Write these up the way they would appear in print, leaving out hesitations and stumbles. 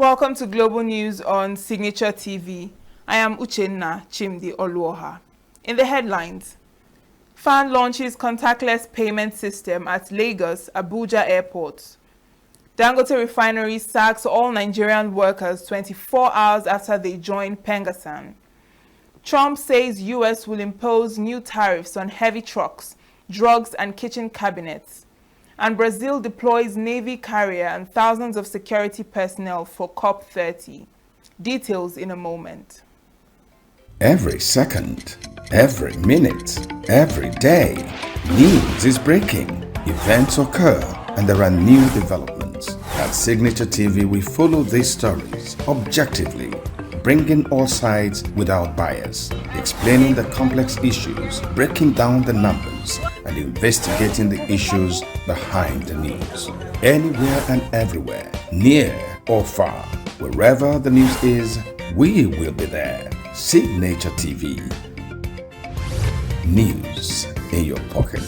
Welcome to Global News on Signature TV. I am Uchenna Chimdi Oluoha. In the headlines, FAN launches contactless payment system at Lagos, Abuja airports. Dangote Refinery sacks all Nigerian workers 24 hours after they join Pengasan. Trump says US will impose new tariffs on heavy trucks, drugs and kitchen cabinets. And Brazil deploys Navy carrier and thousands of security personnel for COP30. Details in a moment. Every second, every minute, every day, news is breaking. Events occur and there are new developments. At Signature TV, we follow these stories objectively, bringing all sides without bias, explaining the complex issues, breaking down the numbers, and investigating the issues behind the news. Anywhere and everywhere, near or far, wherever the news is, we will be there. Signature TV. News in your pocket.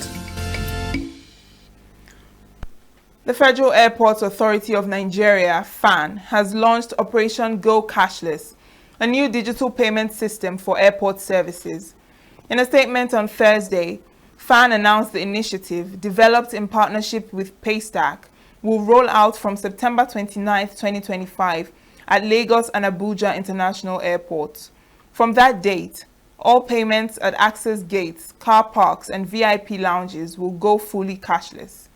The Federal Airports Authority of Nigeria, FAN, has launched Operation Go Cashless, a new digital payment system for airport services. In a statement on Thursday, FAN announced the initiative, developed in partnership with Paystack, will roll out from September 29, 2025 at Lagos and Abuja International Airports. From that date, all payments at access gates, car parks, and VIP lounges will go fully cashless.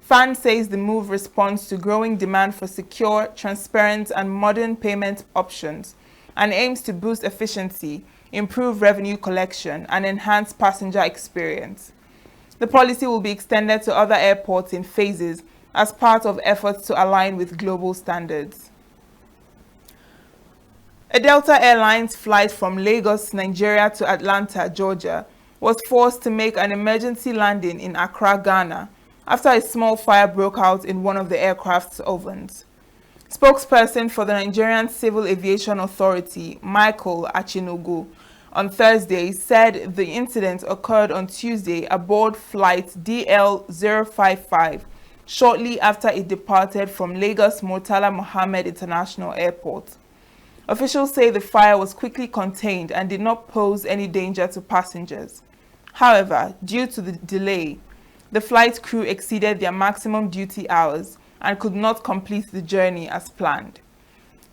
FAN says the move responds to growing demand for secure, transparent, and modern payment options and aims to boost efficiency, improve revenue collection, and enhance passenger experience. The policy will be extended to other airports in phases as part of efforts to align with global standards. A Delta Airlines flight from Lagos, Nigeria to Atlanta, Georgia, was forced to make an emergency landing in Accra, Ghana, after a small fire broke out in one of the aircraft's ovens. Spokesperson for the Nigerian Civil Aviation Authority, Michael Achinogu, on Thursday said the incident occurred on Tuesday aboard flight DL055 shortly after it departed from Lagos Murtala Mohammed International Airport. Officials say the fire was quickly contained and did not pose any danger to passengers. However, due to the delay, the flight crew exceeded their maximum duty hours and could not complete the journey as planned.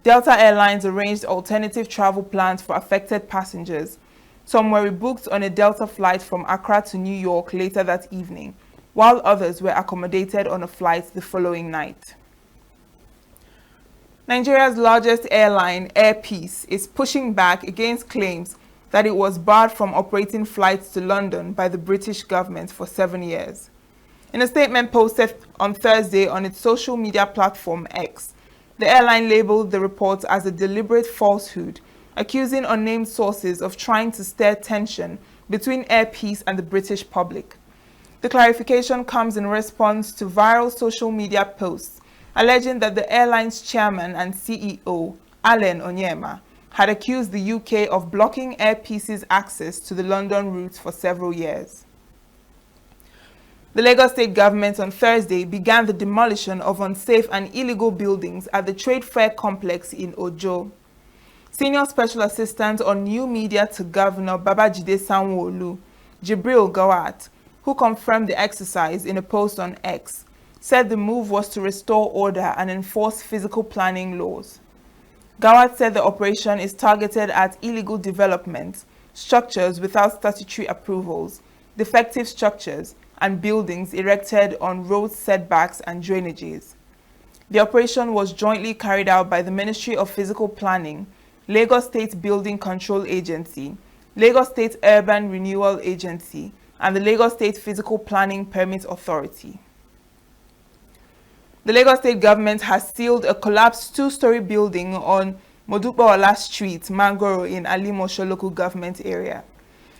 Delta Airlines arranged alternative travel plans for affected passengers. Some were rebooked on a Delta flight from Accra to New York later that evening, while others were accommodated on a flight the following night. Nigeria's largest airline, Air Peace, is pushing back against claims that it was barred from operating flights to London by the British government for 7 years. In a statement posted on Thursday on its social media platform X, the airline labeled the report as a deliberate falsehood, accusing unnamed sources of trying to stir tension between Air Peace and the British public. The clarification comes in response to viral social media posts alleging that the airline's chairman and CEO, Allen Onyema, had accused the UK of blocking Air Peace's access to the London route for several years. The Lagos State government on Thursday began the demolition of unsafe and illegal buildings at the Trade Fair complex in Ojo. Senior Special Assistant on New Media to Governor Babajide Sanwo-Olu, Jibril Gawat, who confirmed the exercise in a post on X, said the move was to restore order and enforce physical planning laws. Gawat said the operation is targeted at illegal development, structures without statutory approvals, defective structures, and buildings erected on road setbacks and drainages. The operation was jointly carried out by the Ministry of Physical Planning, Lagos State Building Control Agency, Lagos State Urban Renewal Agency, and the Lagos State Physical Planning Permit Authority. The Lagos State government has sealed a collapsed two-story building on Modupeola Street, Mangoro in Alimosho local government area.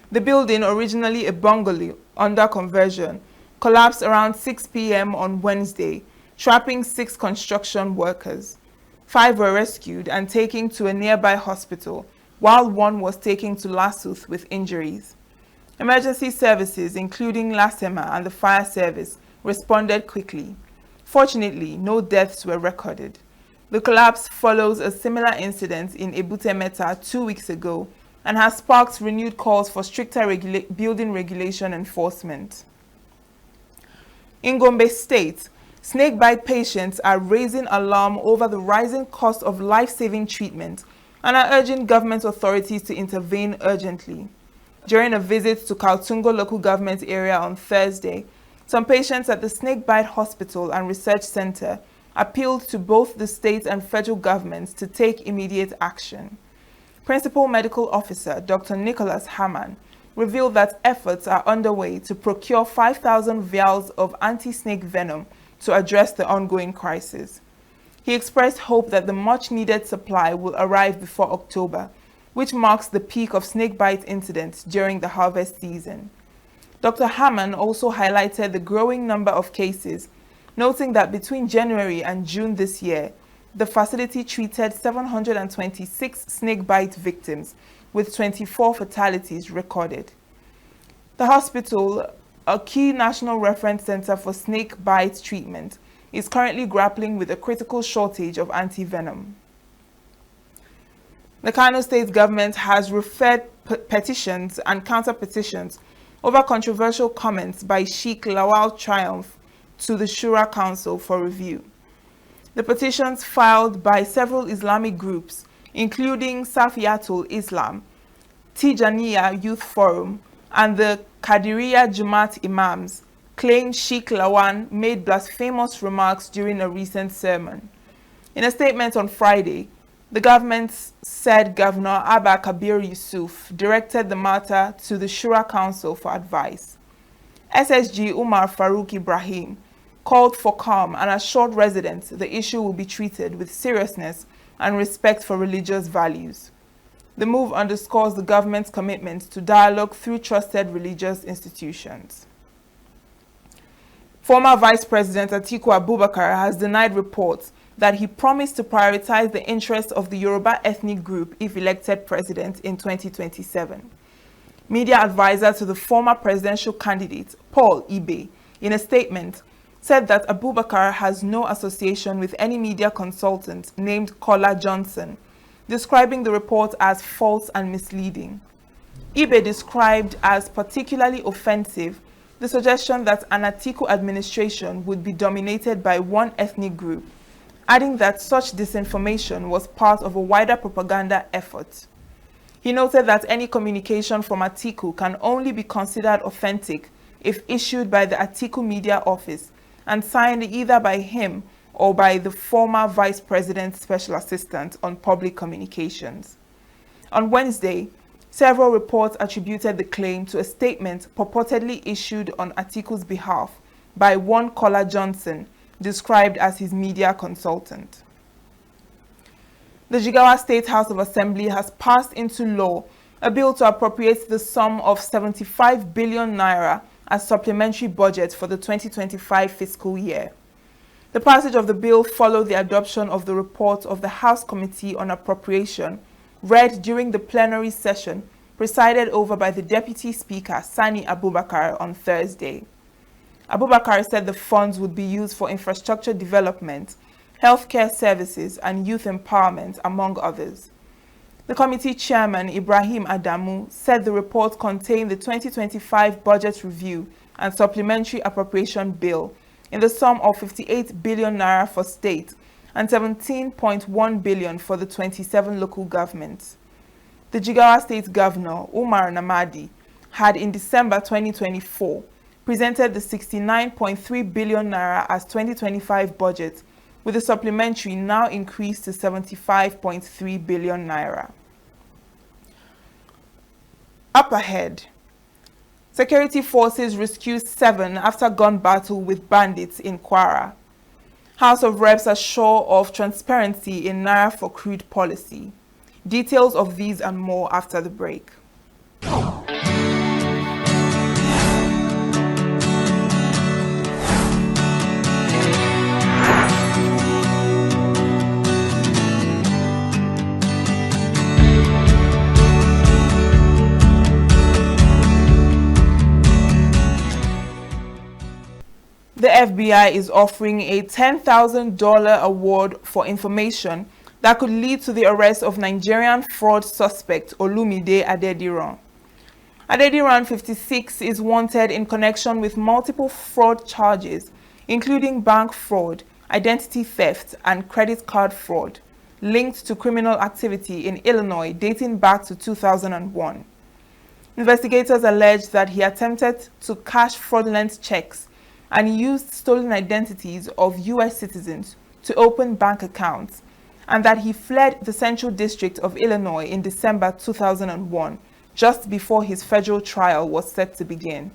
The building, originally a bungalow under conversion, collapsed around 6 p.m. on Wednesday, trapping 6 construction workers. 5 were rescued and taken to a nearby hospital, while 1 was taken to Lasuth with injuries. Emergency services, including LASEMA and the fire service, responded quickly. Fortunately, no deaths were recorded. The collapse follows a similar incident in Ebute Metta 2 weeks ago and has sparked renewed calls for stricter building regulation enforcement. In Gombe State, snakebite patients are raising alarm over the rising cost of life-saving treatment and are urging government authorities to intervene urgently. During a visit to Kaltungo local government area on Thursday, some patients at the Snakebite Hospital and Research Center appealed to both the state and federal governments to take immediate action. Principal Medical Officer Dr. Nicholas Hamann revealed that efforts are underway to procure 5,000 vials of anti-snake venom to address the ongoing crisis. He expressed hope that the much-needed supply will arrive before October, which marks the peak of snakebite incidents during the harvest season. Dr. Hamann also highlighted the growing number of cases, noting that between January and June this year, the facility treated 726 snakebite victims, with 24 fatalities recorded. The hospital, a key national reference center for snake bite treatment, is currently grappling with a critical shortage of anti-venom. The Kano State government has referred petitions and counter-petitions over controversial comments by Sheikh Lawal Triumph to the Shura Council for review. The petitions filed by several Islamic groups, including Safiatul Islam, Tijaniya Youth Forum, and the Qadiriya Jamaat Imams, claim Sheikh Lawan made blasphemous remarks during a recent sermon. In a statement on Friday, the government said Governor Abba Kabir Yusuf directed the matter to the Shura Council for advice. SSG Umar Farouk Ibrahim called for calm and assured residents the issue will be treated with seriousness and respect for religious values. The move underscores the government's commitment to dialogue through trusted religious institutions. Former Vice President Atiku Abubakar has denied reports that he promised to prioritize the interests of the Yoruba ethnic group if elected president in 2027. Media advisor to the former presidential candidate, Paul Ibe, in a statement, said that Abubakar has no association with any media consultant named Kola Johnson, describing the report as false and misleading. Ibe described as particularly offensive the suggestion that an Atiku administration would be dominated by one ethnic group, adding that such disinformation was part of a wider propaganda effort. He noted that any communication from Atiku can only be considered authentic if issued by the Atiku Media Office and signed either by him or by the former Vice President's Special Assistant on Public Communications. On Wednesday, several reports attributed the claim to a statement purportedly issued on Atiku's behalf by one Kola Johnson, described as his media consultant. The Jigawa State House of Assembly has passed into law a bill to appropriate the sum of 75 billion naira as supplementary budget for the 2025 fiscal year. The passage of the bill followed the adoption of the report of the House Committee on Appropriation, read during the plenary session presided over by the Deputy Speaker Sani Abubakar on Thursday. Abubakar said the funds would be used for infrastructure development, healthcare services, and youth empowerment, among others. The committee chairman, Ibrahim Adamu, said the report contained the 2025 budget review and supplementary appropriation bill in the sum of 58 billion naira for state and 17.1 billion for the 27 local governments. The Jigawa State Governor, Umar Namadi, had in December 2024 presented the 69.3 billion naira as 2025 budget, with the supplementary now increased to 75.3 billion naira. Up ahead, security forces rescue 7 after gun battle with bandits in Kwara. House of Reps assure of transparency in Naira for crude policy. Details of these and more after the break. The FBI is offering a $10,000 award for information that could lead to the arrest of Nigerian fraud suspect Olumide Adediran. Adediran, 56, is wanted in connection with multiple fraud charges, including bank fraud, identity theft, and credit card fraud, linked to criminal activity in Illinois dating back to 2001. Investigators allege that he attempted to cash fraudulent checks and used stolen identities of U.S. citizens to open bank accounts, and that he fled the Central District of Illinois in December 2001, just before his federal trial was set to begin.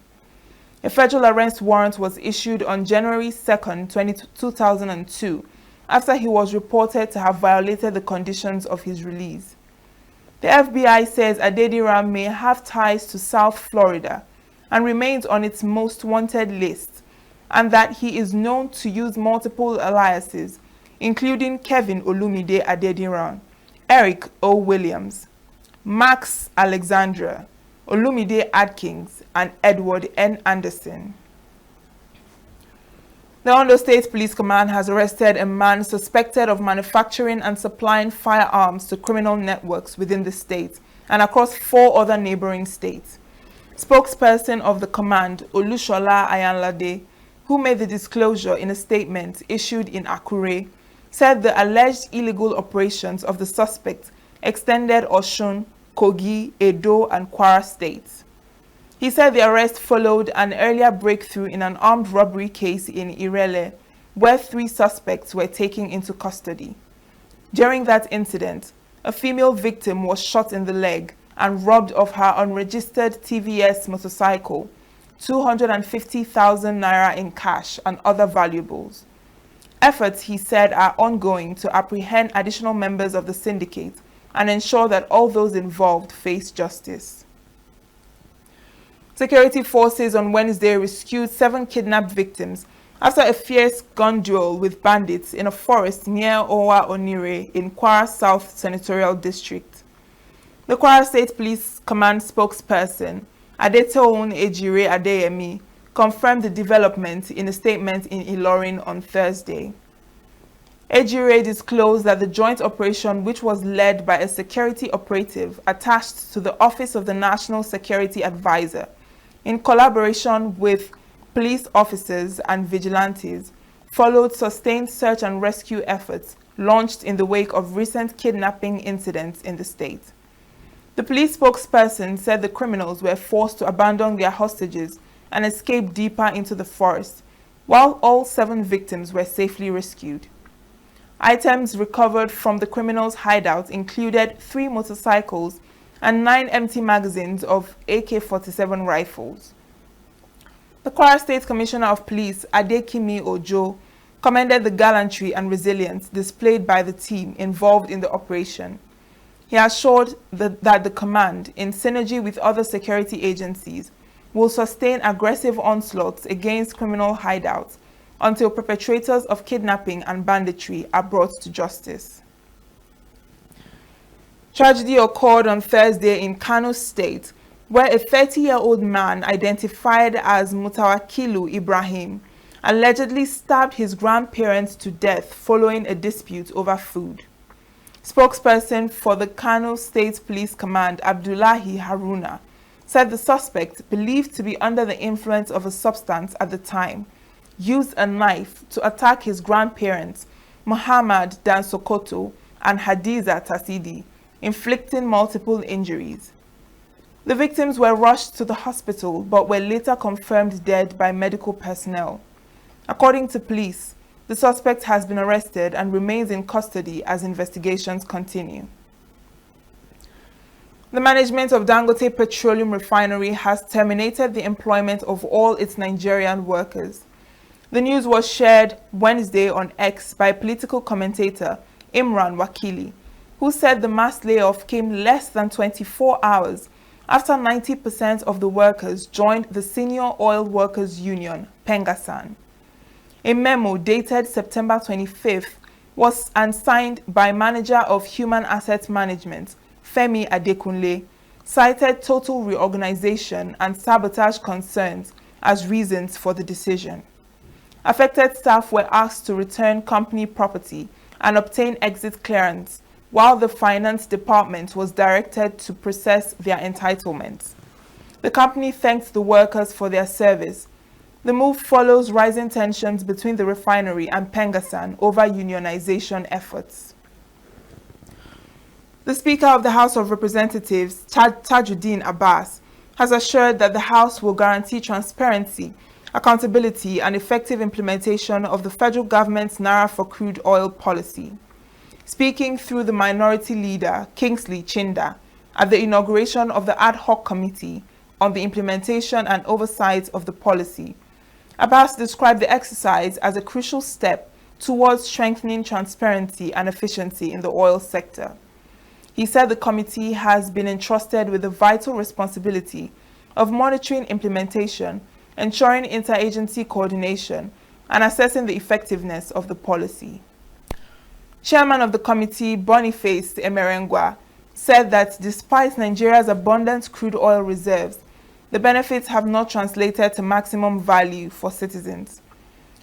A federal arrest warrant was issued on January 2, 2002, after he was reported to have violated the conditions of his release. The FBI says Adediran may have ties to South Florida and remains on its most wanted list, and that he is known to use multiple aliases, including Kevin Olumide Adediran, Eric O. Williams, Max Alexandra, Olumide Adkins, and Edward N. Anderson. The Ondo State Police Command has arrested a man suspected of manufacturing and supplying firearms to criminal networks within the state and across 4 other neighboring states. Spokesperson of the command, Olushola Ayanlade, who made the disclosure in a statement issued in Akure, said the alleged illegal operations of the suspect extended Osun, Kogi, Edo, and Kwara states. He said the arrest followed an earlier breakthrough in an armed robbery case in Irele, where 3 suspects were taken into custody. During that incident, a female victim was shot in the leg and robbed of her unregistered TVS motorcycle, 250,000 naira in cash, and other valuables. Efforts, he said, are ongoing to apprehend additional members of the syndicate and ensure that all those involved face justice. Security forces on Wednesday rescued 7 kidnapped victims after a fierce gun duel with bandits in a forest near Owa Onire in Kwara South Senatorial District. The Kwara State Police Command spokesperson, Adetoun Ejire Adeyemi, confirmed the development in a statement in Ilorin on Thursday. Ejire disclosed that the joint operation, which was led by a security operative attached to the Office of the National Security Advisor, in collaboration with police officers and vigilantes, followed sustained search and rescue efforts launched in the wake of recent kidnapping incidents in the state. The police spokesperson said the criminals were forced to abandon their hostages and escape deeper into the forest, while all 7 victims were safely rescued. Items recovered from the criminals' hideout included 3 motorcycles and 9 empty magazines of AK-47 rifles. The Kwara State Commissioner of Police, Adekimi Ojo, commended the gallantry and resilience displayed by the team involved in the operation. He assured that the command, in synergy with other security agencies, will sustain aggressive onslaughts against criminal hideouts until perpetrators of kidnapping and banditry are brought to justice. Tragedy occurred on Thursday in Kano State, where a 30-year-old man identified as Mutawakilu Ibrahim allegedly stabbed his grandparents to death following a dispute over food. Spokesperson for the Kano State Police Command, Abdullahi Haruna, said the suspect, believed to be under the influence of a substance at the time, used a knife to attack his grandparents, Muhammad Dan Sokoto and Hadiza Tasidi, inflicting multiple injuries. The victims were rushed to the hospital but were later confirmed dead by medical personnel. According to police, the suspect has been arrested and remains in custody as investigations continue. The management of Dangote Petroleum Refinery has terminated the employment of all its Nigerian workers. The news was shared Wednesday on X by political commentator Imran Wakili, who said the mass layoff came less than 24 hours after 90% of the workers joined the Senior Oil Workers Union, Pengasan. A memo dated September 25th was signed by Manager of Human Asset Management, Femi Adekunle, cited total reorganization and sabotage concerns as reasons for the decision. Affected staff were asked to return company property and obtain exit clearance, while the finance department was directed to process their entitlements. The company thanked the workers for their service. The move follows rising tensions between the refinery and Pengasan over unionization efforts. The Speaker of the House of Representatives, Tajuddin Abbas, has assured that the House will guarantee transparency, accountability, and effective implementation of the federal government's Naira for crude oil policy. Speaking through the minority leader, Kingsley Chinda, at the inauguration of the ad hoc committee on the implementation and oversight of the policy, Abbas described the exercise as a crucial step towards strengthening transparency and efficiency in the oil sector. He said the committee has been entrusted with the vital responsibility of monitoring implementation, ensuring interagency coordination, and assessing the effectiveness of the policy. Chairman of the committee, Boniface Emerengwa, said that despite Nigeria's abundant crude oil reserves, the benefits have not translated to maximum value for citizens.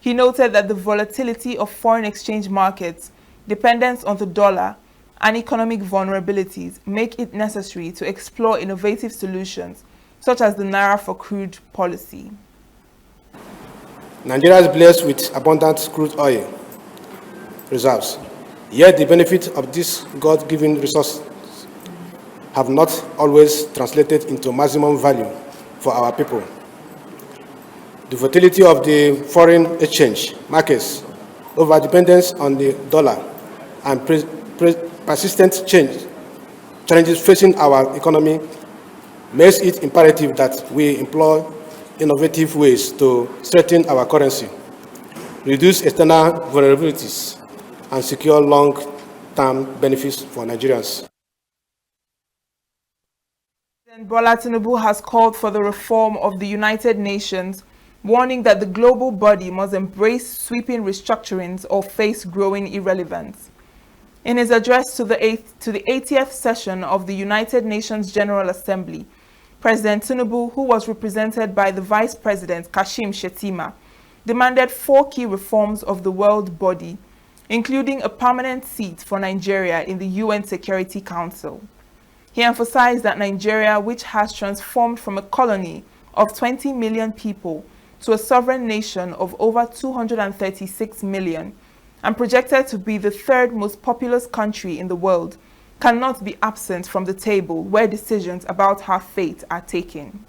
He noted that the volatility of foreign exchange markets, dependence on the dollar, and economic vulnerabilities make it necessary to explore innovative solutions, such as the Naira for crude policy. Nigeria is blessed with abundant crude oil reserves, yet the benefits of these God-given resources have not always translated into maximum value for our people. The volatility of the foreign exchange markets, over-dependence on the dollar, and persistent challenges facing our economy makes it imperative that we employ innovative ways to strengthen our currency, reduce external vulnerabilities, and secure long-term benefits for Nigerians. President Bola Tinubu has called for the reform of the United Nations, warning that the global body must embrace sweeping restructurings or face growing irrelevance. In his address to the 80th session of the United Nations General Assembly, President Tinubu, who was represented by the Vice President Kashim Shettima, demanded 4 key reforms of the world body, including a permanent seat for Nigeria in the UN Security Council. He emphasized that Nigeria, which has transformed from a colony of 20 million people to a sovereign nation of over 236 million, and projected to be the 3rd most populous country in the world, cannot be absent from the table where decisions about her fate are taken.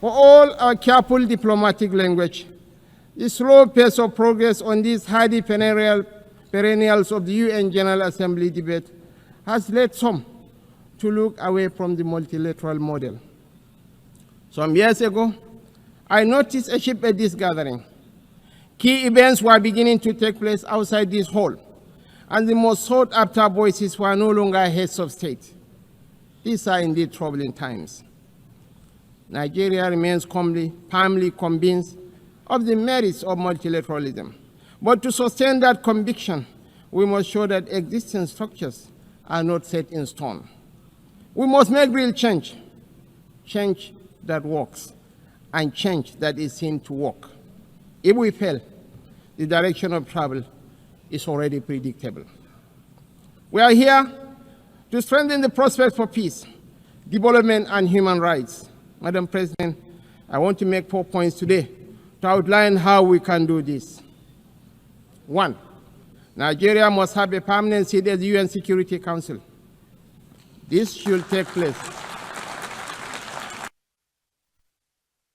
For all our careful diplomatic language, the slow pace of progress on these hardy perennials of the UN General Assembly debate has led some to look away from the multilateral model. Some years ago, I noticed a shift at this gathering. Key events were beginning to take place outside this hall, and the most sought-after voices were no longer heads of state. These are indeed troubling times. Nigeria remains firmly convinced of the merits of multilateralism. But to sustain that conviction, we must show that existing structures are not set in stone. We must make real change, change that works, and change that is seen to work. If we fail, the direction of travel is already predictable. We are here to strengthen the prospects for peace, development, and human rights. Madam President, I want to make 4 points today to outline how we can do this. 1, Nigeria must have a permanent seat at the UN Security Council. This should take place.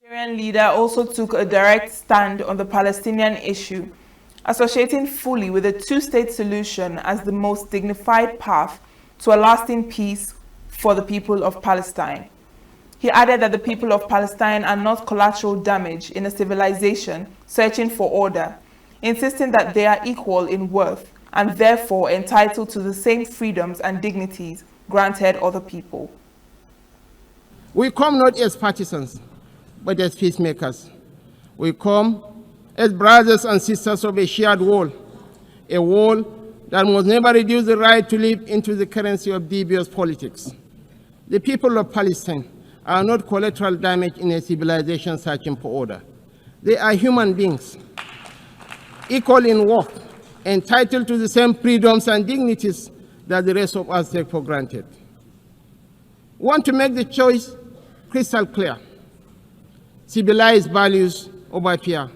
The Nigerian leader also took a direct stand on the Palestinian issue, associating fully with a 2-state solution as the most dignified path to a lasting peace for the people of Palestine. He added that the people of Palestine are not collateral damage in a civilization searching for order, insisting that they are equal in worth and therefore entitled to the same freedoms and dignities granted other people. We come not as partisans, but as peacemakers. We come as brothers and sisters of a shared wall, a wall that must never reduce the right to live into the currency of devious politics. The people of Palestine are not collateral damage in a civilization searching for order. They are human beings, equal in work, entitled to the same freedoms and dignities that the rest of us take for granted. We want to make the choice crystal clear. Civilized values over fear.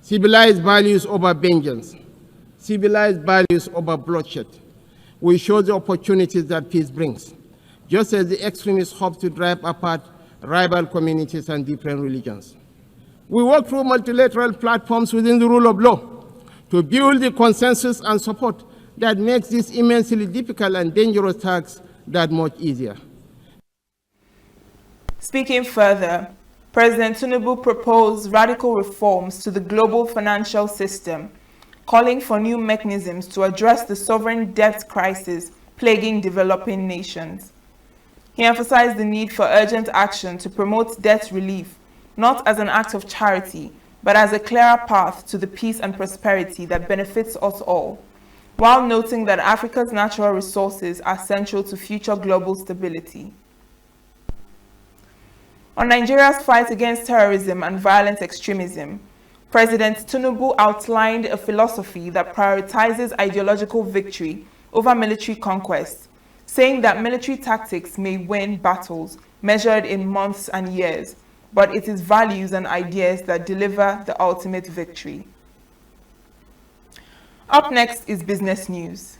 Civilized values over vengeance. Civilized values over bloodshed. We show the opportunities that peace brings, just as the extremists hope to drive apart rival communities and different religions. We work through multilateral platforms within the rule of law to build the consensus and support that makes this immensely difficult and dangerous task that much easier. Speaking further, President Tinubu proposed radical reforms to the global financial system, calling for new mechanisms to address the sovereign debt crisis plaguing developing nations. He emphasized the need for urgent action to promote debt relief, not as an act of charity, but as a clearer path to the peace and prosperity that benefits us all, while noting that Africa's natural resources are central to future global stability. On Nigeria's fight against terrorism and violent extremism, President Tinubu outlined a philosophy that prioritizes ideological victory over military conquest, saying that military tactics may win battles measured in months and years, but it is values and ideas that deliver the ultimate victory. Up next is business news.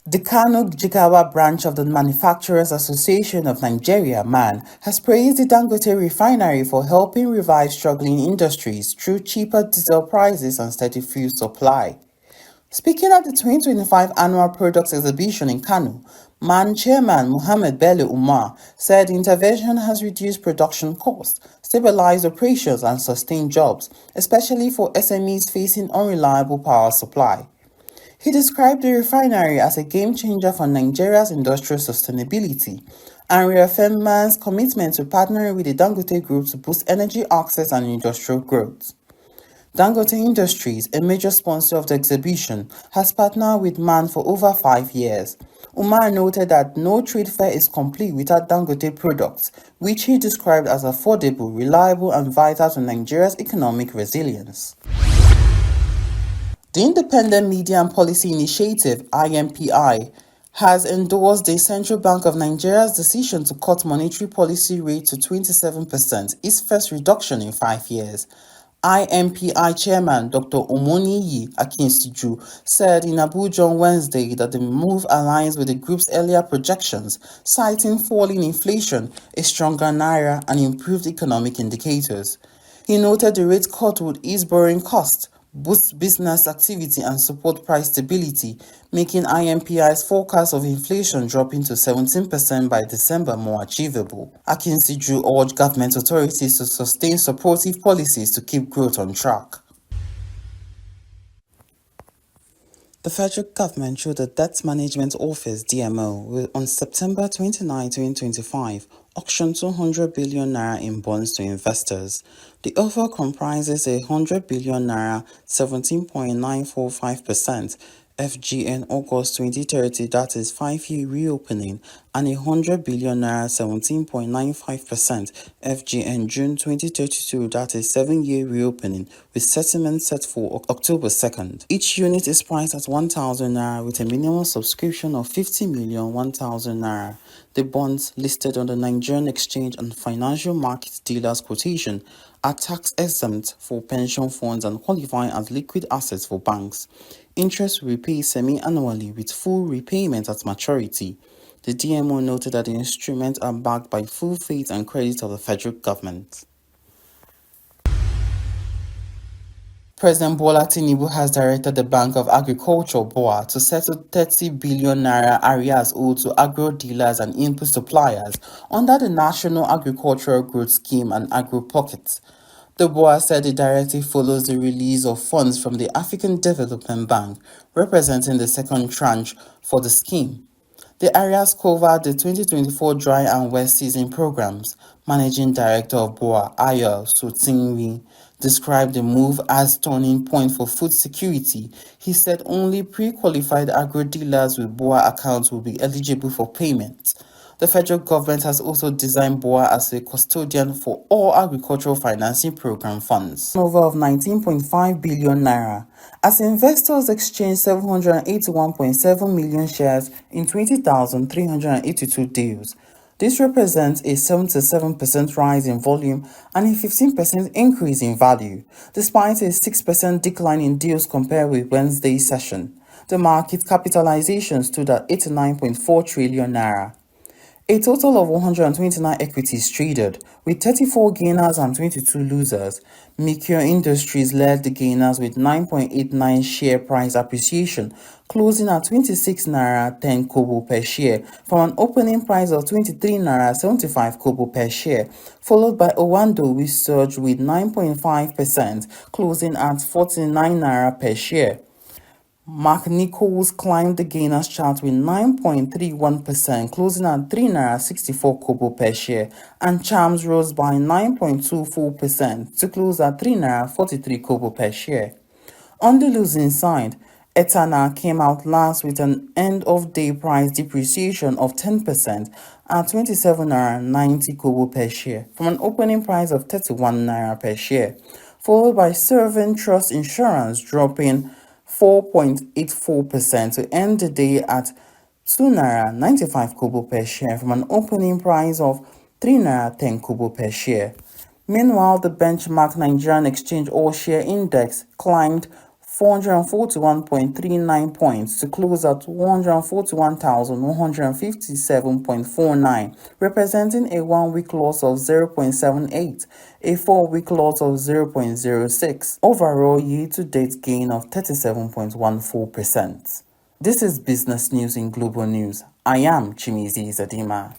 The Kano Jigawa branch of the Manufacturers Association of Nigeria, MAN, has praised the Dangote refinery for helping revive struggling industries through cheaper diesel prices and steady fuel supply. Speaking at the 2025 Annual Products Exhibition in Kano, MAN chairman Mohammed Bello Umar said the intervention has reduced production costs, stabilized operations and sustained jobs, especially for SMEs facing unreliable power supply. He described the refinery as a game-changer for Nigeria's industrial sustainability and reaffirmed MAN's commitment to partnering with the Dangote Group to boost energy access and industrial growth. Dangote Industries, a major sponsor of the exhibition, has partnered with MAN for over 5 years. Umar noted that no trade fair is complete without Dangote products, which he described as affordable, reliable, and vital to Nigeria's economic resilience. The Independent Media and Policy Initiative, IMPI, has endorsed the Central Bank of Nigeria's decision to cut monetary policy rate to 27%, its first reduction in 5 years. IMPI Chairman Dr. Omoniyi Akinstiju said in Abuja on Wednesday that the move aligns with the group's earlier projections, citing falling inflation, a stronger naira, and improved economic indicators. He noted the rate cut would ease borrowing costs, boost business activity and support price stability, making IMPI's forecast of inflation dropping to 17% by December more achievable. Akinstiju urged government authorities to sustain supportive policies to keep growth on track. The federal government, through the Debt Management Office (DMO), will on September 29, 2025, auction 200 billion naira in bonds to investors. The offer comprises a 100 billion naira 17.945% FGN August 2030, that is 5-year reopening, and a 100 billion naira 17.95% FGN June 2032, that is 7-year reopening, with settlement set for October 2nd. Each unit is priced at 1,000 naira with a minimum subscription of 50 million 1,000 naira. The bonds listed on the Nigerian Exchange and Financial Market Dealers Quotation are tax exempt for pension funds and qualify as liquid assets for banks. Interest will be paid semi-annually with full repayment at maturity. The DMO noted that the instruments are backed by full faith and credit of the federal government. President Bola Tinubu has directed the Bank of Agriculture (BOA) to settle 30 billion naira arrears owed to agro dealers and input suppliers under the National Agricultural Growth Scheme and Agro Pocket. The BOA said the directive follows the release of funds from the African Development Bank, representing the second tranche for the scheme. The areas cover the 2024 dry and wet season programs. Managing Director of BOA, Ayo Sotinwi, described the move as turning point for food security. He said only pre-qualified agro-dealers with BOA accounts will be eligible for payment. The federal government has also designed BOA as a custodian for all agricultural financing program funds. Over of 19.5 billion naira, as investors exchanged 781.7 million shares in 20,382 deals. This represents a 77% rise in volume and a 15% increase in value, despite a 6% decline in deals compared with Wednesday's session. The market capitalization stood at 89.4 trillion naira. A total of 129 equities traded, with 34 gainers and 22 losers. Mikio Industries led the gainers with 9.89 share price appreciation, closing at 26 naira 10 kobo per share from an opening price of 23 naira 75 kobo per share, followed by Owando, which surged with 9.5%, closing at 49 naira per share. Mark Nichols climbed the gainers chart with 9.31%, closing at 3 naira 64 kobo per share, and Charms rose by 9.24% to close at 3 naira 43 kobo per share. On the losing side, Etana came out last with an end-of-day price depreciation of 10% at 27 naira 90 kobo per share from an opening price of 31 naira per share, followed by Servant Trust Insurance dropping 4.84% to end the day at 2 naira 95 kobo per share from an opening price of 3 naira 10 kobo per share. Meanwhile, the benchmark Nigerian Exchange All-Share Index climbed 441.39 points to close at 141,157.49, representing a 1-week loss of 0.78, a 4-week loss of 0.06, overall year-to-date gain of 37.14%. This is Business News in Global News. I am Chimizi Zadima.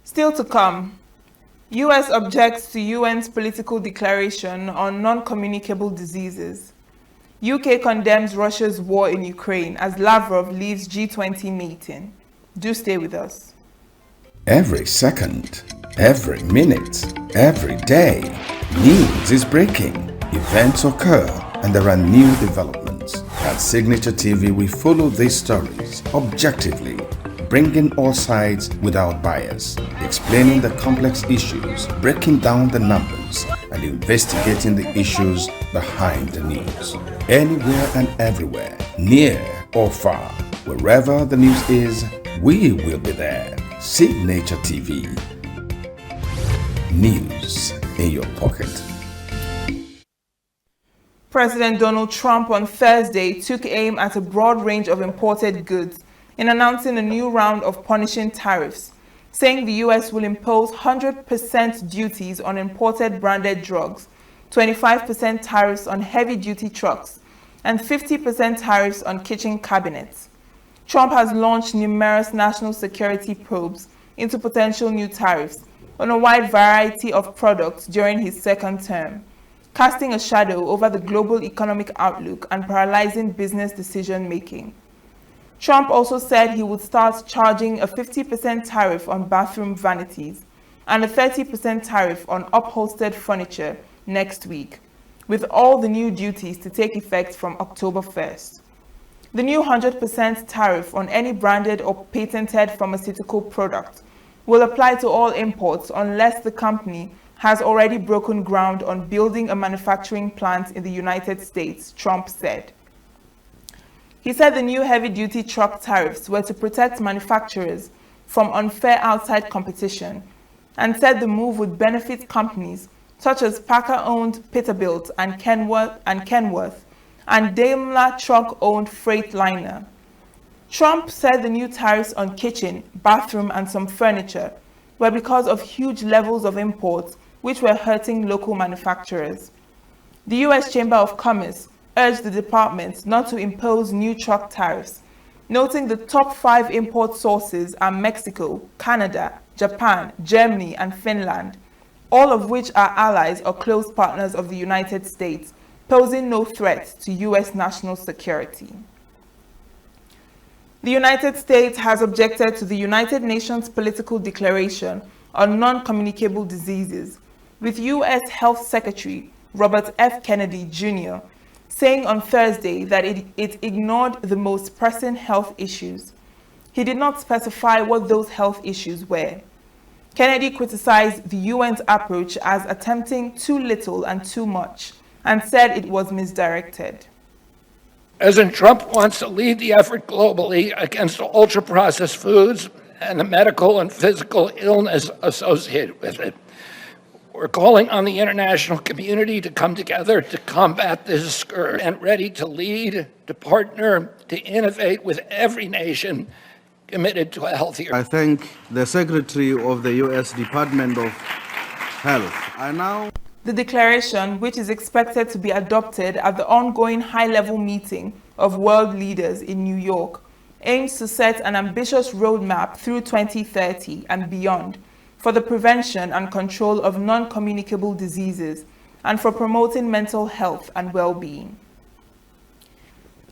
Still to come, US objects to UN's political declaration on non-communicable diseases. UK condemns Russia's war in Ukraine as Lavrov leaves G20 meeting. Do stay with us. Every second, every minute, every day, news is breaking. Events occur and there are new developments. At Signature TV, we follow these stories objectively, bringing all sides without bias, explaining the complex issues, breaking down the numbers, and investigating the issues behind the news. Anywhere and everywhere, near or far, wherever the news is, we will be there. Signature TV. News in your pocket. President Donald Trump on Thursday took aim at a broad range of imported goods in announcing a new round of punishing tariffs, saying the U.S. will impose 100% duties on imported branded drugs, 25% tariffs on heavy-duty trucks, and 50% tariffs on kitchen cabinets. Trump has launched numerous national security probes into potential new tariffs on a wide variety of products during his second term, casting a shadow over the global economic outlook and paralyzing business decision-making. Trump also said he would start charging a 50% tariff on bathroom vanities and a 30% tariff on upholstered furniture next week, with all the new duties to take effect from October 1st. The new 100% tariff on any branded or patented pharmaceutical product will apply to all imports unless the company has already broken ground on building a manufacturing plant in the United States, Trump said. He said the new heavy-duty truck tariffs were to protect manufacturers from unfair outside competition, and said the move would benefit companies such as Packer-owned Peterbilt and Kenworth, and Daimler Truck-owned Freightliner. Trump said the new tariffs on kitchen, bathroom, and some furniture were because of huge levels of imports which were hurting local manufacturers. The U.S. Chamber of Commerce urged the department not to impose new truck tariffs, noting the top 5 import sources are Mexico, Canada, Japan, Germany, and Finland, all of which are allies or close partners of the United States, posing no threat to U.S. national security. The United States has objected to the United Nations Political Declaration on Non-Communicable Diseases, with U.S. Health Secretary Robert F. Kennedy Jr. saying on Thursday that it ignored the most pressing health issues. He did not specify what those health issues were. Kennedy criticized the UN's approach as attempting too little and too much, and said it was misdirected. President Trump wants to lead the effort globally against ultra-processed foods and the medical and physical illness associated with it. We're calling on the international community to come together to combat this scourge and ready to lead, to partner, to innovate with every nation committed to a healthier. I thank the Secretary of the U.S. Department of Health. The declaration, which is expected to be adopted at the ongoing high-level meeting of world leaders in New York, aims to set an ambitious roadmap through 2030 and beyond for the prevention and control of non-communicable diseases and for promoting mental health and well-being.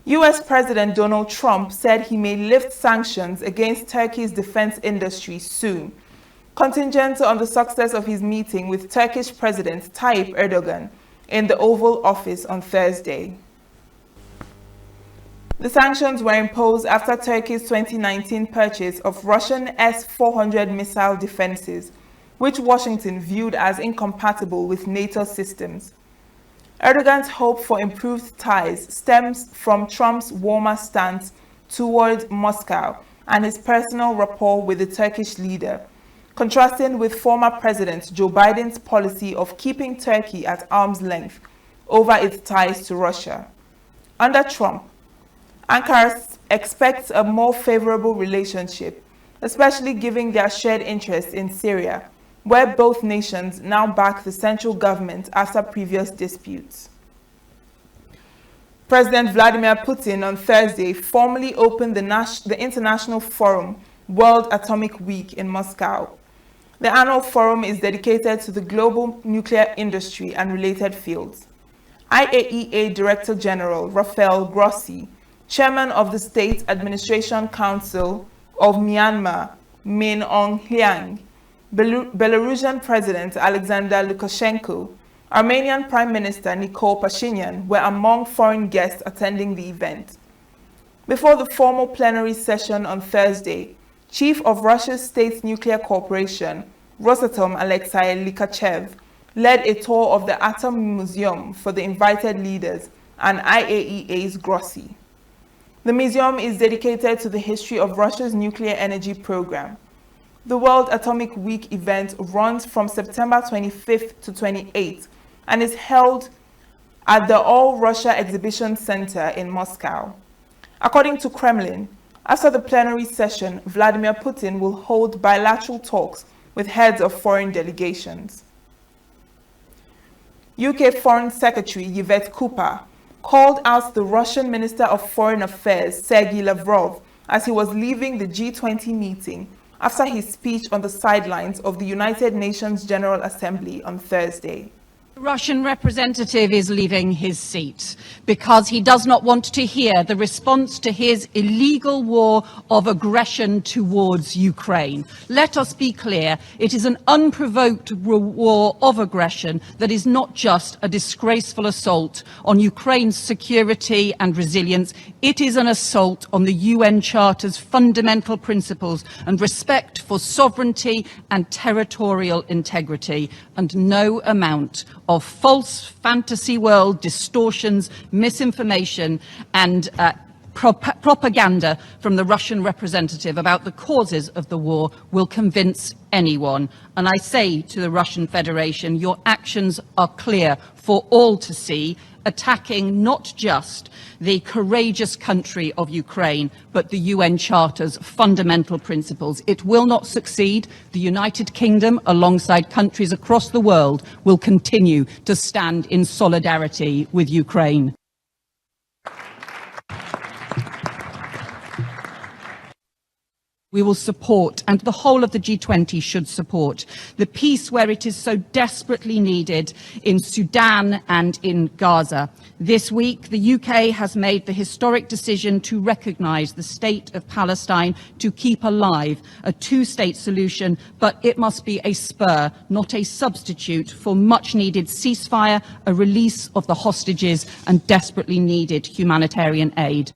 U.S. President Donald Trump said he may lift sanctions against Turkey's defense industry soon, contingent on the success of his meeting with Turkish President Tayyip Erdogan in the Oval Office on Thursday. The sanctions were imposed after Turkey's 2019 purchase of Russian S-400 missile defenses, which Washington viewed as incompatible with NATO systems. Erdogan's hope for improved ties stems from Trump's warmer stance toward Moscow and his personal rapport with the Turkish leader, contrasting with former President Joe Biden's policy of keeping Turkey at arm's length over its ties to Russia. Under Trump, Ankara expects a more favorable relationship, especially given their shared interest in Syria, where both nations now back the central government after previous disputes. President Vladimir Putin on Thursday formally opened the International Forum World Atomic Week in Moscow. The annual forum is dedicated to the global nuclear industry and related fields. IAEA Director General Rafael Grossi, Chairman of the State Administration Council of Myanmar, Min Aung Hlaing, Belarusian President Alexander Lukashenko, Armenian Prime Minister Nikol Pashinyan were among foreign guests attending the event. Before the formal plenary session on Thursday, Chief of Russia's State Nuclear Corporation, Rosatom Alexei Likachev, led a tour of the Atom Museum for the invited leaders and IAEA's Grossi. The museum is dedicated to the history of Russia's nuclear energy program. The World Atomic Week event runs from September 25th to 28th and is held at the All Russia Exhibition Center in Moscow. According to Kremlin, after the plenary session, Vladimir Putin will hold bilateral talks with heads of foreign delegations. UK Foreign Secretary Yvette Cooper called out the Russian Minister of Foreign Affairs, Sergei Lavrov, as he was leaving the G20 meeting after his speech on the sidelines of the United Nations General Assembly on Thursday. The Russian representative is leaving his seat because he does not want to hear the response to his illegal war of aggression towards Ukraine. Let us be clear, it is an unprovoked war of aggression that is not just a disgraceful assault on Ukraine's security and resilience. It is an assault on the UN Charter's fundamental principles and respect for sovereignty and territorial integrity, and no amount of false fantasy world distortions, misinformation and propaganda from the Russian representative about the causes of the war will convince anyone. And I say to the Russian Federation, your actions are clear for all to see, attacking not just the courageous country of Ukraine, but the UN Charter's fundamental principles. It will not succeed. The United Kingdom, alongside countries across the world, will continue to stand in solidarity with Ukraine. We will support, and the whole of the G20 should support, the peace where it is so desperately needed in Sudan and in Gaza. This week, the UK has made the historic decision to recognise the state of Palestine, to keep alive a two-state solution, but it must be a spur, not a substitute, for much-needed ceasefire, a release of the hostages and desperately needed humanitarian aid.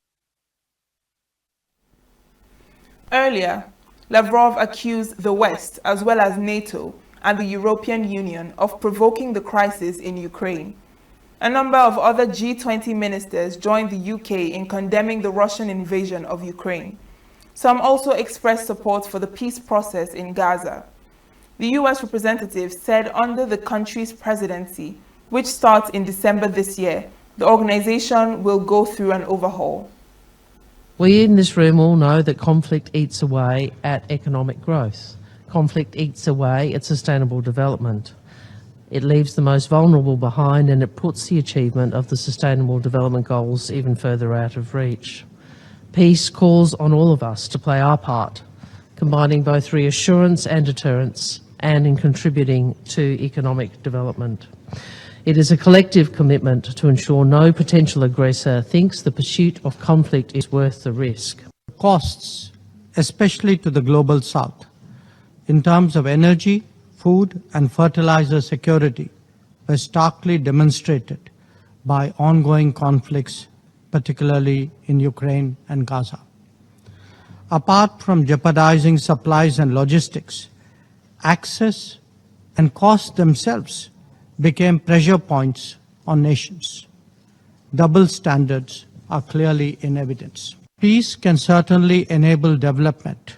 Earlier, Lavrov accused the West, as well as NATO and the European Union, of provoking the crisis in Ukraine. A number of other G20 ministers joined the UK in condemning the Russian invasion of Ukraine. Some also expressed support for the peace process in Gaza. The US representative said under the country's presidency, which starts in December this year, the organization will go through an overhaul. We in this room all know that conflict eats away at economic growth. Conflict eats away at sustainable development. It leaves the most vulnerable behind, and it puts the achievement of the Sustainable Development Goals even further out of reach. Peace calls on all of us to play our part, combining both reassurance and deterrence, and in contributing to economic development. It is a collective commitment to ensure no potential aggressor thinks the pursuit of conflict is worth the risk. Costs, especially to the global south, in terms of energy, food and fertilizer security, were starkly demonstrated by ongoing conflicts, particularly in Ukraine and Gaza. Apart from jeopardizing supplies and logistics, access and costs themselves became pressure points on nations. Double standards are clearly in evidence. Peace can certainly enable development,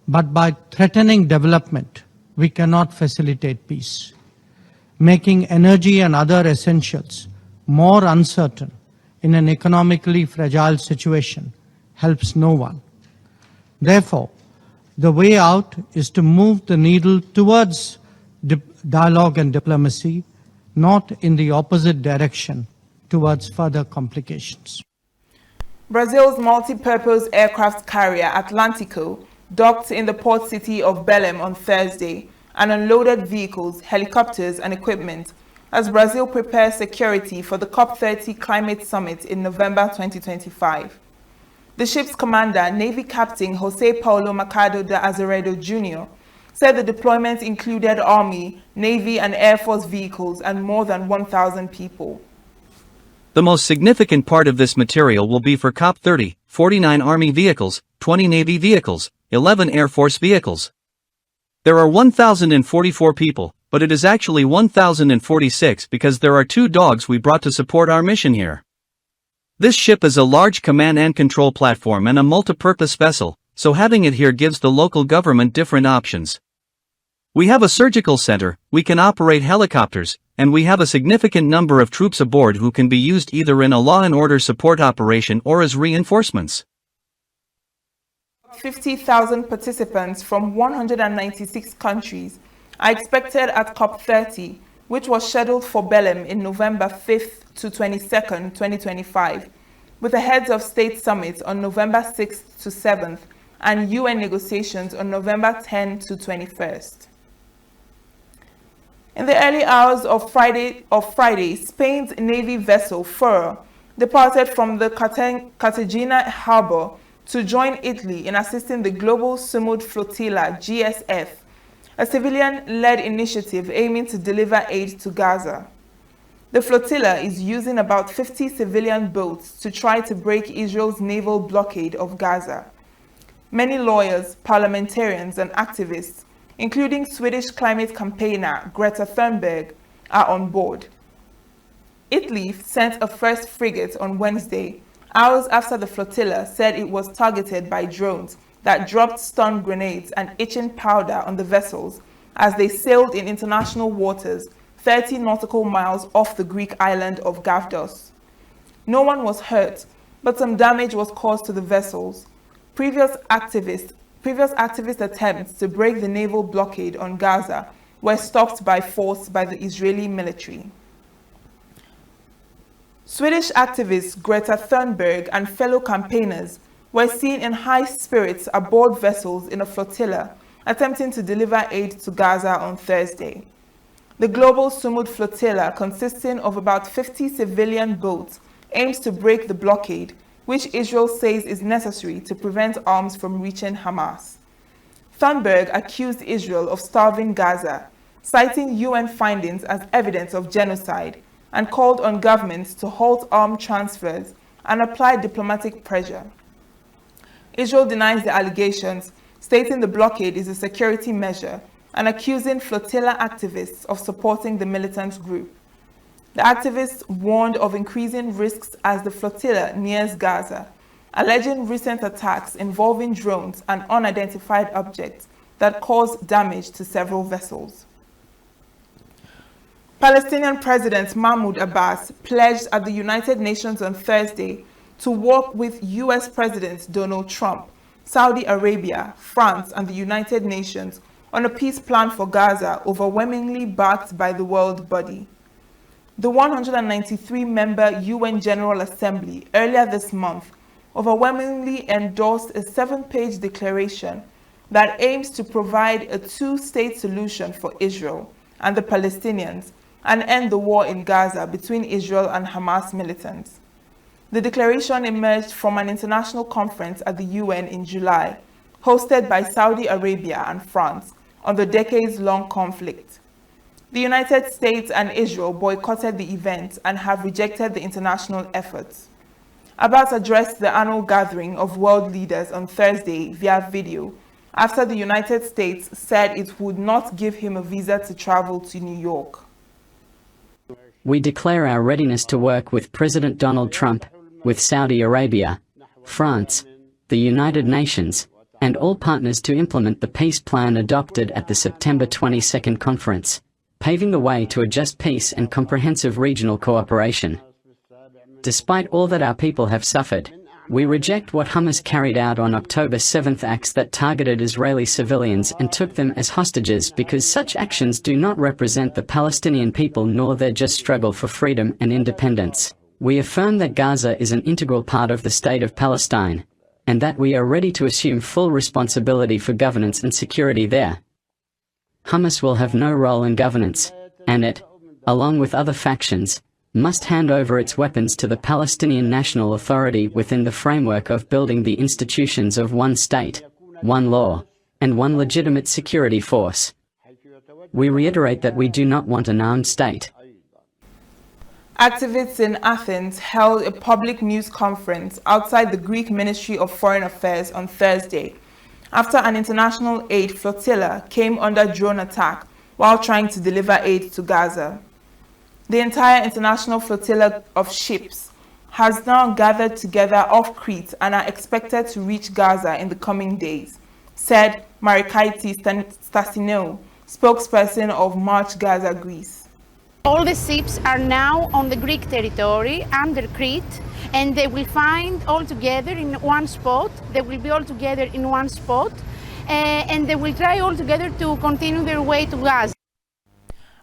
but by threatening development, we cannot facilitate peace. Making energy and other essentials more uncertain in an economically fragile situation helps no one. Therefore, the way out is to move the needle towards dialogue and diplomacy, not in the opposite direction towards further complications. Brazil's multi-purpose aircraft carrier Atlântico docked in the port city of Belém on Thursday and unloaded vehicles, helicopters and equipment as Brazil prepares security for the COP30 climate summit in November 2025. The ship's commander, Navy Captain José Paulo Machado de Azevedo Jr., said the deployment included Army, Navy and Air Force vehicles and more than 1,000 people. The most significant part of this material will be for COP30, 49 Army vehicles, 20 Navy vehicles, 11 Air Force vehicles. There are 1,044 people, but it is actually 1,046 because there are 2 dogs we brought to support our mission here. This ship is a large command and control platform and a multi-purpose vessel, so having it here gives the local government different options. We have a surgical center, we can operate helicopters, and we have a significant number of troops aboard who can be used either in a law and order support operation or as reinforcements. 50,000 participants from 196 countries are expected at COP30, which was scheduled for Belém in November 5th to 22nd, 2025, with the heads of state summit on November 6th to 7th and UN negotiations on November 10 to 21st. In the early hours of Friday, Spain's Navy vessel Furor departed from the Cartagena harbor to join Italy in assisting the Global Sumud Flotilla GSF, a civilian-led initiative aiming to deliver aid to Gaza. The flotilla is using about 50 civilian boats to try to break Israel's naval blockade of Gaza. Many lawyers, parliamentarians and activists, including Swedish climate campaigner Greta Thunberg, are on board. Italy sent a first frigate on Wednesday, hours after the flotilla said it was targeted by drones that dropped stun grenades and itching powder on the vessels as they sailed in international waters 30 nautical miles off the Greek island of Gavdos. No one was hurt, but some damage was caused to the vessels. Previous activist attempts to break the naval blockade on Gaza were stopped by force by the Israeli military. Swedish activist Greta Thunberg and fellow campaigners were seen in high spirits aboard vessels in a flotilla attempting to deliver aid to Gaza on Thursday. The global Sumud flotilla, consisting of about 50 civilian boats, aims to break the blockade, which Israel says is necessary to prevent arms from reaching Hamas. Thunberg accused Israel of starving Gaza, citing UN findings as evidence of genocide, and called on governments to halt armed transfers and apply diplomatic pressure. Israel denies the allegations, stating the blockade is a security measure and accusing flotilla activists of supporting the militant group. The activists warned of increasing risks as the flotilla nears Gaza, alleging recent attacks involving drones and unidentified objects that caused damage to several vessels. Palestinian President Mahmoud Abbas pledged at the United Nations on Thursday to work with US President Donald Trump, Saudi Arabia, France, and the United Nations on a peace plan for Gaza overwhelmingly backed by the world body. The 193-member UN General Assembly earlier this month overwhelmingly endorsed a 7-page declaration that aims to provide a two-state solution for Israel and the Palestinians and end the war in Gaza between Israel and Hamas militants. The declaration emerged from an international conference at the UN in July, hosted by Saudi Arabia and France, on the decades-long conflict. The United States and Israel boycotted the event and have rejected the international efforts. Abbas addressed the annual gathering of world leaders on Thursday via video after the United States said it would not give him a visa to travel to New York. We declare our readiness to work with President Donald Trump, with Saudi Arabia, France, the United Nations, and all partners to implement the peace plan adopted at the September 22 conference, paving the way to a just peace and comprehensive regional cooperation. Despite all that our people have suffered, we reject what Hamas carried out on October 7, acts that targeted Israeli civilians and took them as hostages, because such actions do not represent the Palestinian people nor their just struggle for freedom and independence. We affirm that Gaza is an integral part of the state of Palestine, and that we are ready to assume full responsibility for governance and security there. Hamas will have no role in governance, and it, along with other factions, must hand over its weapons to the Palestinian National Authority within the framework of building the institutions of one state, one law, and one legitimate security force. We reiterate that we do not want an armed state. Activists in Athens held a public news conference outside the Greek Ministry of Foreign Affairs on Thursday, after an international aid flotilla came under drone attack while trying to deliver aid to Gaza. The entire international flotilla of ships has now gathered together off Crete and are expected to reach Gaza in the coming days, said Marikaiti Stasinou, spokesperson of March Gaza Greece. All the ships are now on the Greek territory under Crete, and they will find all together in one spot. They will be all together in one spot, and they will try all together to continue their way to Gaza.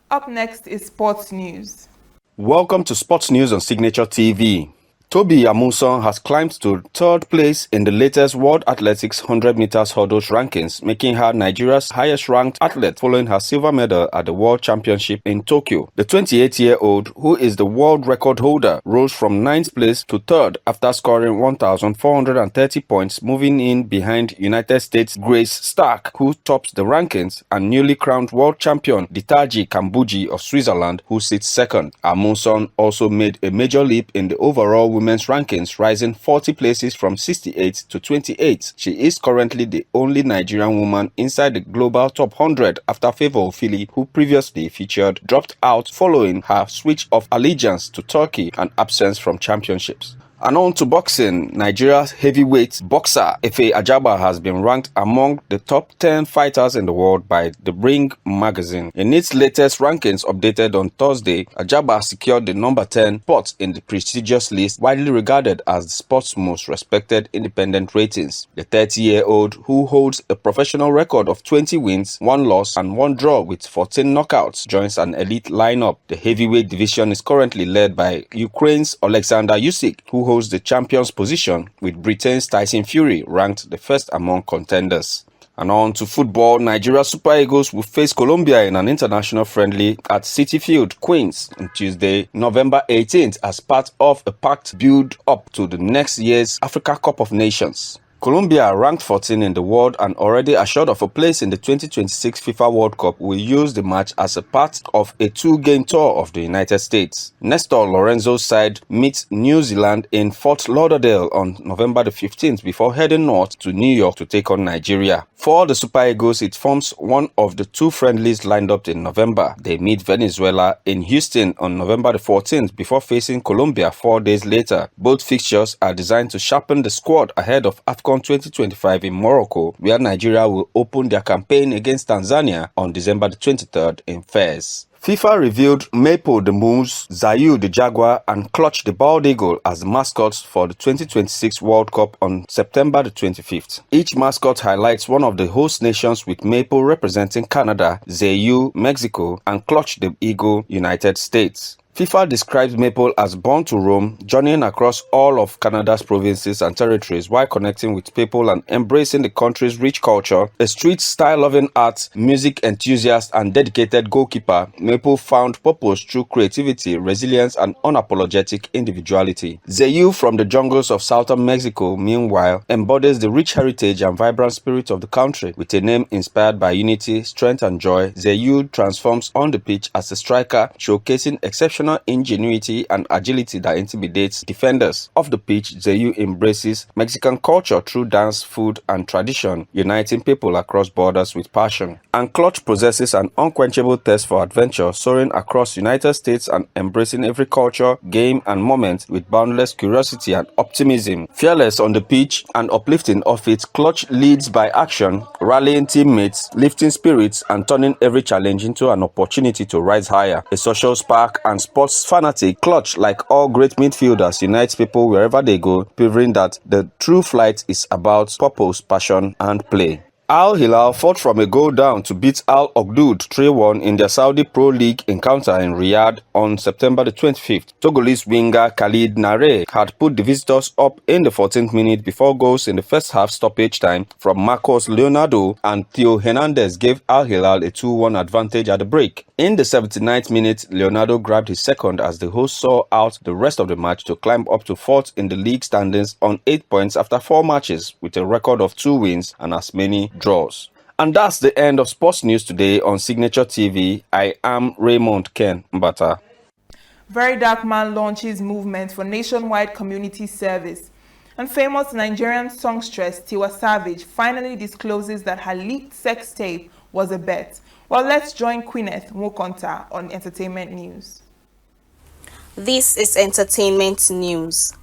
Up next is sports news. Welcome to Sports News on Signature TV. Toby Amuson has climbed to third place in the latest World Athletics 100 meters hurdles rankings, making her Nigeria's highest-ranked athlete following her silver medal at the World Championship in Tokyo. The 28-year-old, who is the world record holder, rose from 9th place to 3rd after scoring 1,430 points, moving in behind United States' Grace Stark, who tops the rankings, and newly crowned world champion Ditaji Kambuji of Switzerland, who sits second. Amuson also made a major leap in the overall women's rankings, rising 40 places from 68 to 28. She is currently the only Nigerian woman inside the global top 100 after Favour Ofili, who previously featured, dropped out following her switch of allegiance to Turkey and absence from championships. And on to boxing, Nigeria's heavyweight boxer Efe Ajagba has been ranked among the top 10 fighters in the world by The Ring magazine. In its latest rankings updated on Thursday, Ajagba secured the number 10 spot in the prestigious list, widely regarded as the sport's most respected independent ratings. The 30-year-old, who holds a professional record of 20 wins, 1 loss and 1 draw with 14 knockouts, joins an elite lineup. The heavyweight division is currently led by Ukraine's Alexander Usyk, who holds the champion's position, with Britain's Tyson Fury ranked the first among contenders. And on to football, Nigeria Super Eagles will face Colombia in an international friendly at City Field, Queens, on Tuesday, November 18th, as part of a packed build-up to the next year's Africa Cup of Nations. Colombia, ranked 14 in the world and already assured of a place in the 2026 FIFA World Cup, will use the match as a part of a two-game tour of the United States. Nestor Lorenzo's side meets New Zealand in Fort Lauderdale on November the 15th before heading north to New York to take on Nigeria. For the Super Eagles, it forms one of the two friendlies lined up in November. They meet Venezuela in Houston on November the 14th before facing Colombia 4 days later. Both fixtures are designed to sharpen the squad ahead of AFCON 2025 in Morocco, where Nigeria will open their campaign against Tanzania on December the 23rd in Fez. FIFA revealed Maple the Moose, Zayu the Jaguar, and Clutch the Bald Eagle as mascots for the 2026 World Cup on September the 25th. Each mascot highlights one of the host nations, with Maple representing Canada, Zayu Mexico, and Clutch the Eagle United States. FIFA describes Maple as born to roam, journeying across all of Canada's provinces and territories while connecting with people and embracing the country's rich culture. A street style-loving art, music enthusiast, and dedicated goalkeeper, Maple found purpose through creativity, resilience, and unapologetic individuality. Zayu from the jungles of southern Mexico, meanwhile, embodies the rich heritage and vibrant spirit of the country. With a name inspired by unity, strength, and joy, Zayu transforms on the pitch as a striker, showcasing exceptional ingenuity and agility that intimidates defenders. Off the pitch, Zayu embraces Mexican culture through dance, food, and tradition, uniting people across borders with passion. And Clutch possesses an unquenchable thirst for adventure, soaring across United States and embracing every culture, game, and moment with boundless curiosity and optimism. Fearless on the pitch and uplifting off it, Clutch leads by action, rallying teammates, lifting spirits, and turning every challenge into an opportunity to rise higher. A social spark and sports fanatic, Clutch, like all great midfielders, unites people wherever they go, proving that the true flight is about purpose, passion, and play. Al Hilal fought from a goal down to beat Al Ogdoud 3-1 in their Saudi Pro League encounter in Riyadh on September the 25th. Togolese winger Khalid Nare had put the visitors up in the 14th minute before goals in the first half stoppage time from Marcos Leonardo and Theo Hernandez gave Al Hilal a 2-1 advantage at the break. In the 79th minute, Leonardo grabbed his second as the hosts saw out the rest of the match to climb up to 4th in the league standings on 8 points after 4 matches, with a record of 2 wins and as many draws. And that's the end of sports news today on Signature TV. I am Raymond Ken Mbata. Very Dark Man launches movement for nationwide community service. And famous Nigerian songstress Tiwa Savage finally discloses that her leaked sex tape was a bet. Well, let's join Queeneth Mokonta on entertainment news. This is entertainment news.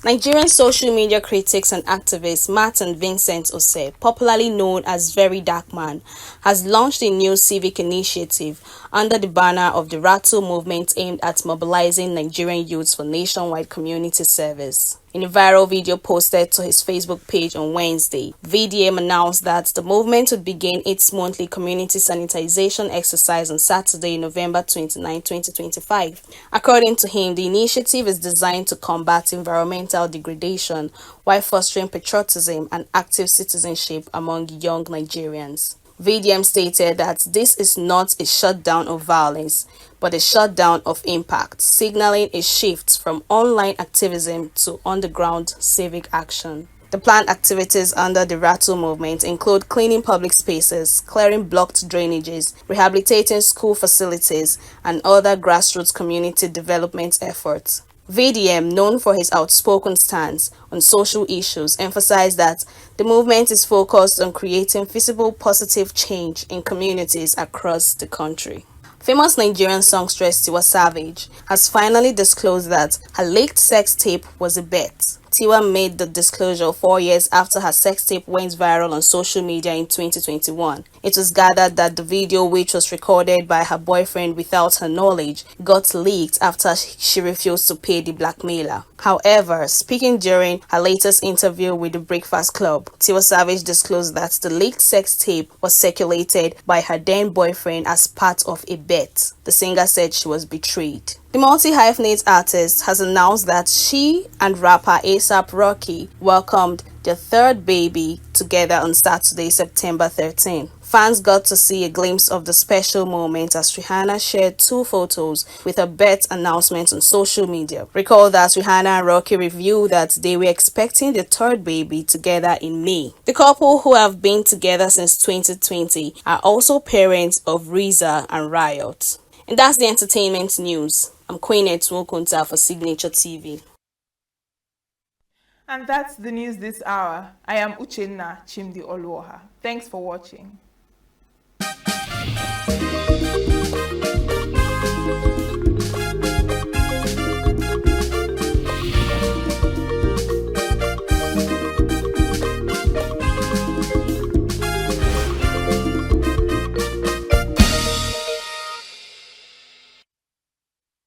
Nigerian social media critics and activist Martin Vincent Ose, popularly known as Very Dark Man, has launched a new civic initiative under the banner of the Rattle movement aimed at mobilizing Nigerian youths for nationwide community service. In a viral video posted to his Facebook page on Wednesday, VDM announced that the movement would begin its monthly community sanitization exercise on Saturday, November 29, 2025. According to him, the initiative is designed to combat environmental degradation while fostering patriotism and active citizenship among young Nigerians. VDM stated that this is not a shutdown of violence, but a shutdown of impact, signaling a shift from online activism to on-the-ground civic action. The planned activities under the Rattle movement include cleaning public spaces, clearing blocked drainages, rehabilitating school facilities, and other grassroots community development efforts. VDM, known for his outspoken stance on social issues, emphasized that the movement is focused on creating visible positive change in communities across the country. Famous Nigerian songstress Tiwa Savage has finally disclosed that her leaked sex tape was a bet. Tiwa made the disclosure 4 years after her sex tape went viral on social media in 2021. It was gathered that the video, which was recorded by her boyfriend without her knowledge, got leaked after she refused to pay the blackmailer. However, speaking during her latest interview with the Breakfast Club, Tiwa Savage disclosed that the leaked sex tape was circulated by her then boyfriend as part of a bet. The singer said she was betrayed. The multi-hyphenate artist has announced that she and rapper ASAP Rocky welcomed their third baby together on Saturday, September 13. Fans got to see a glimpse of the special moment as Rihanna shared 2 photos with her birth announcement on social media. Recall that Rihanna and Rocky revealed that they were expecting their third baby together in May. The couple, who have been together since 2020, are also parents of Riza and Riot. And that's the entertainment news. I'm Queen Etwokunta for Signature TV. And that's the news this hour. I am Uchenna Chimdi Oluoha. Thanks for watching.